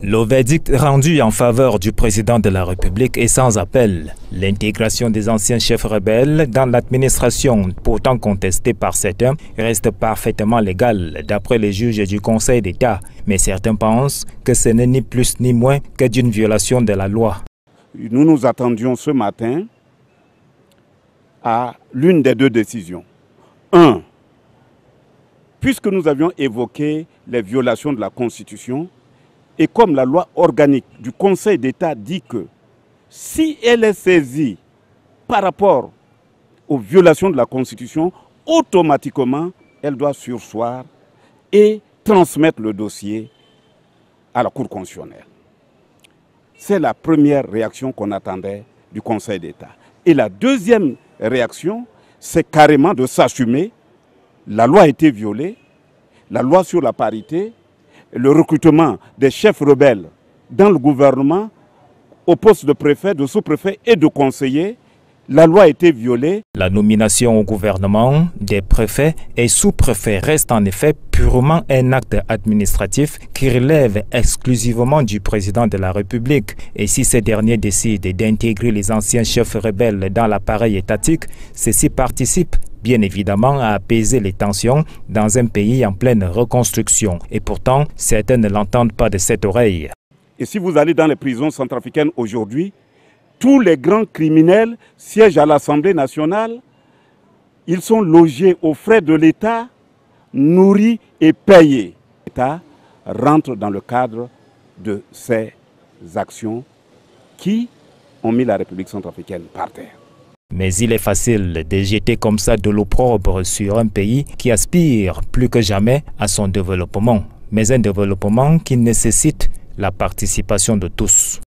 Le verdict rendu en faveur du président de la République est sans appel. L'intégration des anciens chefs rebelles dans l'administration, pourtant contestée par certains, reste parfaitement légale d'après les juges du Conseil d'État. Mais certains pensent que ce n'est ni plus ni moins que d'une violation de la loi. Nous nous attendions ce matin à l'une des deux décisions. Un, puisque nous avions évoqué les violations de la Constitution, et comme la loi organique du Conseil d'État dit que si elle est saisie par rapport aux violations de la Constitution, automatiquement, elle doit surseoir et transmettre le dossier à la Cour constitutionnelle. C'est la première réaction qu'on attendait du Conseil d'État. Et la deuxième réaction, c'est carrément de s'assumer. La loi a été violée, la loi sur la parité, le recrutement des chefs rebelles dans le gouvernement au poste de préfet, de sous-préfet et de conseiller. La loi a été violée. La nomination au gouvernement des préfets et sous-préfets reste en effet purement un acte administratif qui relève exclusivement du président de la République. Et si ces derniers décident d'intégrer les anciens chefs rebelles dans l'appareil étatique, ceci participe bien évidemment à apaiser les tensions dans un pays en pleine reconstruction. Et pourtant, certains ne l'entendent pas de cette oreille. Et si vous allez dans les prisons centrafricaines aujourd'hui, tous les grands criminels siègent à l'Assemblée nationale. Ils sont logés aux frais de l'État, nourris et payés. L'État rentre dans le cadre de ces actions qui ont mis la République centrafricaine par terre. Mais il est facile de jeter comme ça de l'opprobre sur un pays qui aspire plus que jamais à son développement. Mais un développement qui nécessite la participation de tous.